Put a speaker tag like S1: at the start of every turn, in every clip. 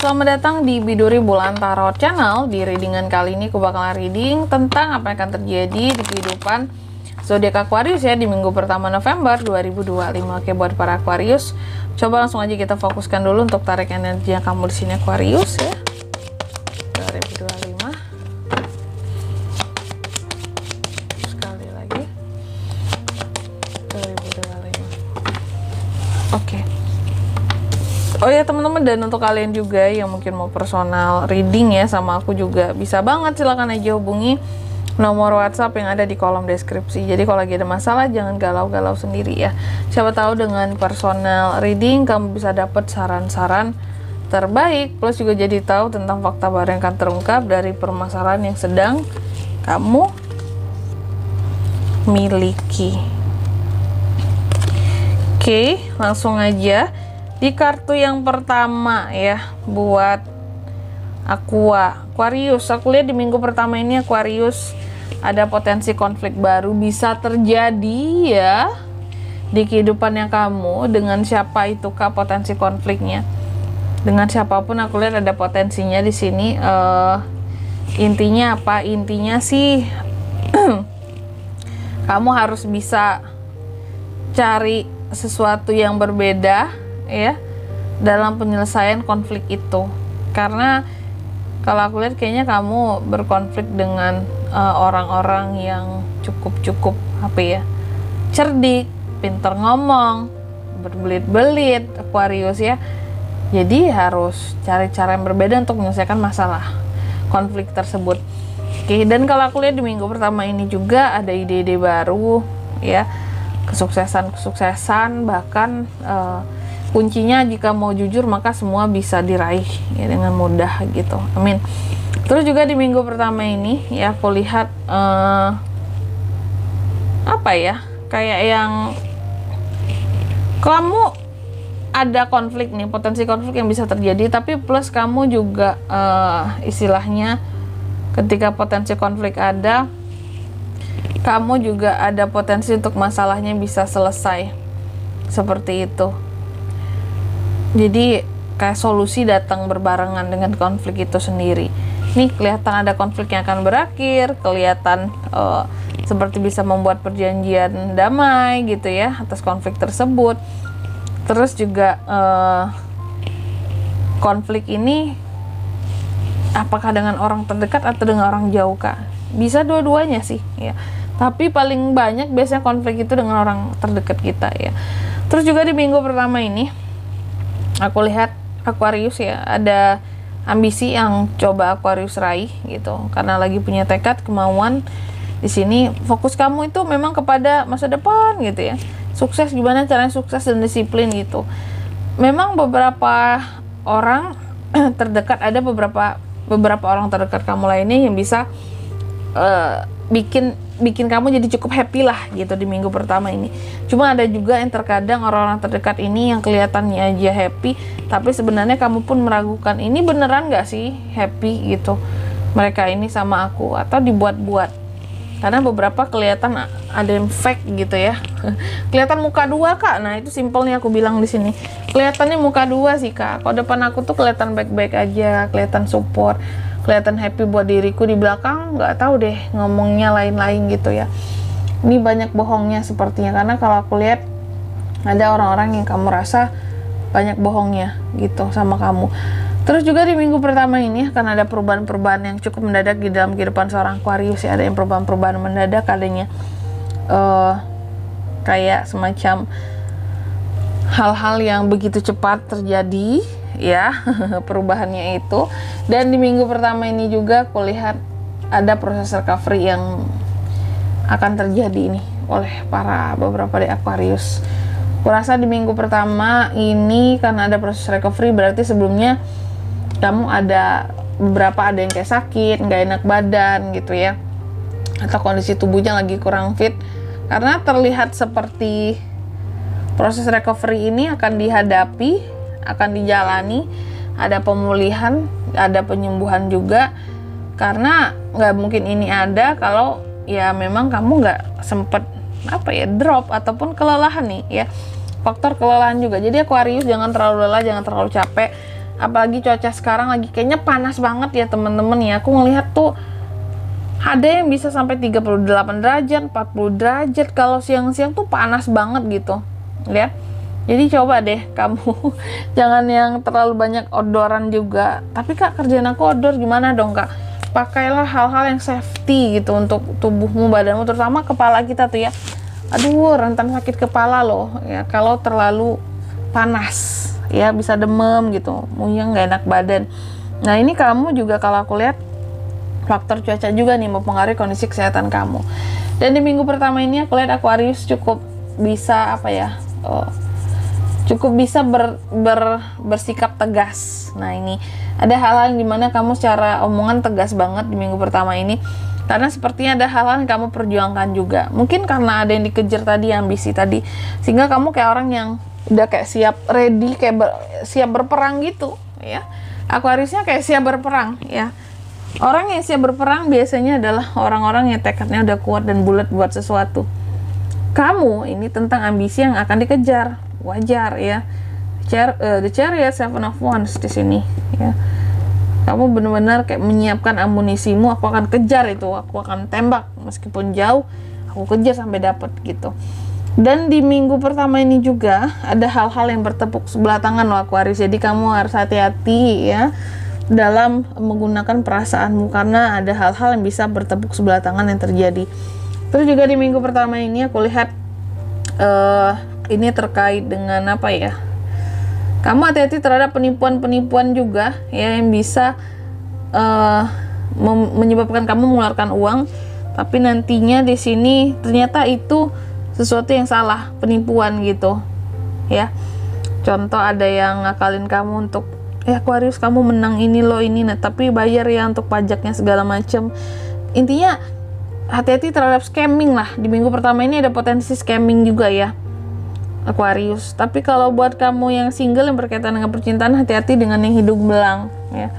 S1: Selamat datang di Biduri Bulan Tarot Channel. Di readingan kali ini aku bakalan reading tentang apa yang akan terjadi di kehidupan zodiak Aquarius ya di minggu pertama November 2025. Oke, buat para Aquarius, coba langsung aja kita fokuskan dulu untuk tarik energi yang kamu di sini Aquarius ya. 2025. Sekali lagi. 2025. Oke. Oh ya teman-teman, dan untuk kalian juga yang mungkin mau personal reading ya sama aku juga bisa banget, silahkan aja hubungi nomor WhatsApp yang ada di kolom deskripsi. Jadi kalau lagi ada masalah jangan galau-galau sendiri ya. Siapa tahu dengan personal reading kamu bisa dapat saran-saran terbaik, plus juga jadi tahu tentang fakta baru yang akan terungkap dari permasalahan yang sedang kamu miliki. Oke, langsung aja. Di kartu yang pertama ya, buat Aquarius, aku lihat di minggu pertama ini Aquarius ada potensi konflik baru bisa terjadi ya di kehidupannya kamu. Dengan siapa itu kak potensi konfliknya? Dengan siapapun aku lihat ada potensinya di sini. Intinya apa? Intinya sih kamu harus bisa cari sesuatu yang berbeda ya dalam penyelesaian konflik itu, karena kalau aku lihat kayaknya kamu berkonflik dengan orang-orang yang cukup apa ya, cerdik, pinter ngomong, berbelit-belit Aquarius ya. Jadi harus cari cara yang berbeda untuk menyelesaikan masalah konflik tersebut. Oke, dan kalau aku lihat di minggu pertama ini juga ada ide-ide baru ya, kesuksesan bahkan kuncinya jika mau jujur maka semua bisa diraih ya dengan mudah gitu. Amin. Terus juga di minggu pertama ini ya aku lihat apa ya, kayak yang kamu ada konflik nih, potensi konflik yang bisa terjadi, tapi plus kamu juga istilahnya ketika potensi konflik ada, kamu juga ada potensi untuk masalahnya bisa selesai seperti itu. Jadi kayak solusi datang berbarengan dengan konflik itu sendiri. Nih kelihatan ada konflik yang akan berakhir, kelihatan seperti bisa membuat perjanjian damai gitu ya atas konflik tersebut. Terus juga konflik ini apakah dengan orang terdekat atau dengan orang jauh kak? Bisa dua-duanya sih ya. Tapi paling banyak biasanya konflik itu dengan orang terdekat kita ya. Terus juga di minggu pertama ini aku lihat Aquarius ya ada ambisi yang coba Aquarius raih gitu, karena lagi punya tekad, kemauan. Di sini fokus kamu itu memang kepada masa depan gitu ya, sukses, gimana caranya sukses dan disiplin gitu. Memang beberapa orang terdekat, ada beberapa orang terdekat kamu lainnya yang bisa bikin kamu jadi cukup happy lah gitu di minggu pertama ini. Cuma ada juga yang terkadang orang-orang terdekat ini yang kelihatannya aja happy, tapi sebenarnya kamu pun meragukan ini beneran gak sih happy gitu mereka ini sama aku, atau dibuat-buat. Karena beberapa kelihatan ada yang fake gitu ya. Kelihatan muka dua kak. Nah itu simpelnya aku bilang di sini. Kelihatannya muka dua sih kak. Kalau depan aku tuh kelihatan baik-baik aja, kelihatan support, kelihatan happy buat diriku, di belakang nggak tahu deh ngomongnya lain-lain gitu ya. Ini banyak bohongnya sepertinya, karena kalau aku lihat ada orang-orang yang kamu rasa banyak bohongnya gitu sama kamu. Terus juga di minggu pertama ini akan ada perubahan-perubahan yang cukup mendadak di dalam kehidupan seorang Aquarius ya. Ada yang perubahan-perubahan mendadak, adanya kayak semacam hal-hal yang begitu cepat terjadi ya perubahannya itu. Dan di minggu pertama ini juga aku lihat ada proses recovery yang akan terjadi ini oleh beberapa di Aquarius. Kurasa di minggu pertama ini karena ada proses recovery, berarti sebelumnya kamu ada yang kayak sakit, nggak enak badan gitu ya, atau kondisi tubuhnya lagi kurang fit. Karena terlihat seperti proses recovery ini akan dihadapi, akan dijalani, ada pemulihan, ada penyembuhan juga. Karena nggak mungkin ini ada kalau ya memang kamu nggak sempet drop ataupun kelelahan nih ya, faktor kelelahan juga. Jadi Aquarius jangan terlalu lelah, jangan terlalu capek. apalagi cuaca sekarang lagi kayaknya panas banget ya teman-teman ya. Aku ngelihat tuh ada yang bisa sampai 38 derajat, 40 derajat. Kalau siang-siang tuh panas banget gitu. Lihat. Jadi coba deh kamu jangan yang terlalu banyak outdooran juga. Tapi Kak, kerjaan aku outdoor gimana dong Kak? Pakailah hal-hal yang safety gitu untuk tubuhmu, badanmu, terutama kepala kita tuh ya. Aduh, rentan sakit kepala loh ya kalau terlalu panas. Ya bisa demam gitu, mungkin nggak enak badan. Nah ini kamu juga kalau aku lihat faktor cuaca juga nih mempengaruhi kondisi kesehatan kamu. Dan di minggu pertama ini aku lihat Aquarius cukup bisa cukup bisa bersikap tegas. Nah ini ada hal-hal yang dimana kamu secara omongan tegas banget di minggu pertama ini, karena sepertinya ada hal-hal yang kamu perjuangkan juga. Mungkin karena ada yang dikejar tadi, ambisi tadi, sehingga kamu kayak orang yang udah kayak siap ready, kayak siap berperang gitu ya. Aquariusnya kayak siap berperang ya. Orang yang siap berperang biasanya adalah orang-orang yang tekadnya udah kuat dan bulat buat sesuatu. Kamu ini tentang ambisi yang akan dikejar, wajar ya. The Chariot, Seven of Wands di sini ya. Kamu benar-benar kayak menyiapkan amunisimu. Aku akan kejar itu, aku akan tembak meskipun jauh, aku kejar sampai dapat gitu. Dan di minggu pertama ini juga ada hal-hal yang bertepuk sebelah tangan loh Aquarius. Jadi kamu harus hati-hati ya dalam menggunakan perasaanmu, karena ada hal-hal yang bisa bertepuk sebelah tangan yang terjadi. Terus juga di minggu pertama ini aku lihat ini terkait dengan apa ya, kamu hati-hati terhadap penipuan-penipuan juga ya, yang bisa menyebabkan kamu mengeluarkan uang, tapi nantinya di sini ternyata itu sesuatu yang salah, penipuan gitu ya. Contoh ada yang ngakalin kamu untuk Aquarius kamu menang ini loh ini, nah tapi bayar ya untuk pajaknya segala macam. Intinya hati-hati terhadap scamming lah. Di minggu pertama ini ada potensi scamming juga ya Aquarius. Tapi kalau buat kamu yang single yang berkaitan dengan percintaan, hati-hati dengan yang hidung belang ya.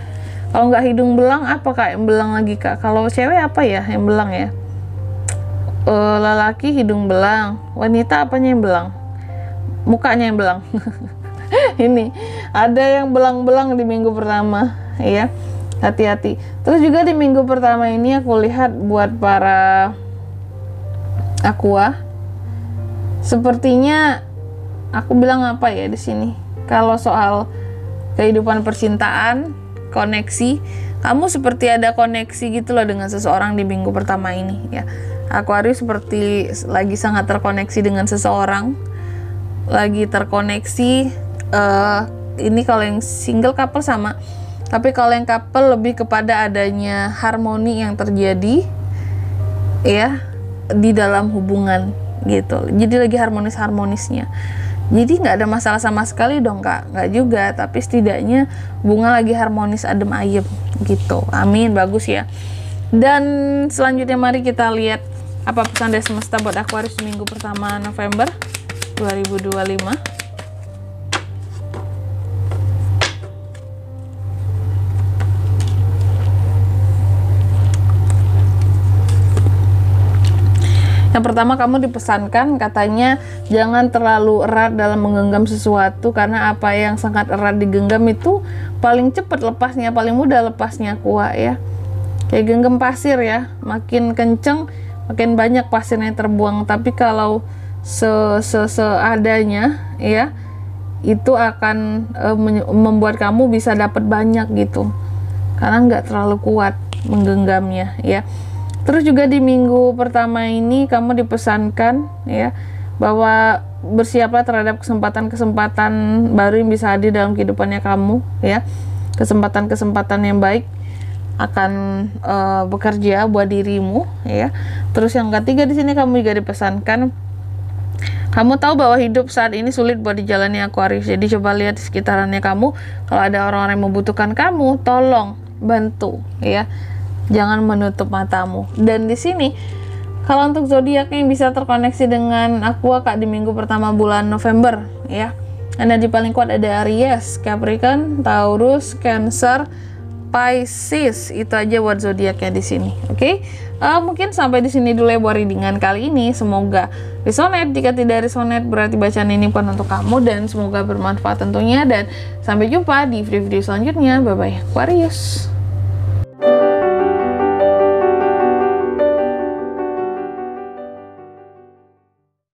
S1: Kalau nggak hidung belang, apa Kak yang belang lagi Kak? Kalau cewek apa ya yang belang ya? Lelaki hidung belang, wanita apanya yang belang? Mukanya yang belang. Ini ada yang belang-belang di minggu pertama ya, hati-hati. Terus juga di minggu pertama ini aku lihat buat para Aqua, sepertinya aku bilang apa ya di sini, kalau soal kehidupan percintaan, koneksi, kamu seperti ada koneksi gitu loh dengan seseorang di minggu pertama ini ya. Aquarius seperti lagi sangat terkoneksi dengan seseorang, lagi terkoneksi. Ini kalau yang single couple sama, tapi kalau yang couple lebih kepada adanya harmoni yang terjadi ya di dalam hubungan gitu. Jadi lagi harmonis-harmonisnya. Jadi nggak ada masalah sama sekali dong Kak, nggak juga, tapi setidaknya hubungan lagi harmonis, adem ayem gitu. Amin, bagus ya. Dan selanjutnya mari kita lihat apa pesan dari semesta buat Aquarius di minggu pertama November 2025. Yang pertama, kamu dipesankan katanya jangan terlalu erat dalam menggenggam sesuatu, karena apa yang sangat erat digenggam itu paling cepat lepasnya, paling mudah lepasnya Aqua ya. Kayak genggam pasir ya, makin kenceng makin banyak pasirnya terbuang, tapi kalau seadanya ya itu akan membuat kamu bisa dapat banyak gitu, karena nggak terlalu kuat menggenggamnya ya. Terus juga di minggu pertama ini kamu dipesankan ya bahwa bersiaplah terhadap kesempatan-kesempatan baru yang bisa hadir dalam kehidupannya kamu ya. Kesempatan-kesempatan yang baik akan bekerja buat dirimu ya. Terus yang ketiga di sini kamu juga dipesankan, kamu tahu bahwa hidup saat ini sulit buat dijalani Aquarius. Jadi coba lihat di sekitarannya kamu, kalau ada orang-orang yang membutuhkan kamu, tolong bantu ya. Jangan menutup matamu. Dan di sini kalau untuk zodiak yang bisa terkoneksi dengan Aqua Kak di minggu pertama bulan November ya, energi paling kuat ada Aries, Capricorn, Taurus, Cancer, Pisces. Itu aja buat zodiaknya di sini. Oke. Mungkin sampai di sini dulu ya buat readingan kali ini. Semoga resonate. Jika tidak resonate berarti bacaan ini bukan untuk kamu, dan semoga bermanfaat tentunya, dan sampai jumpa di video-video selanjutnya. Bye bye Aquarius.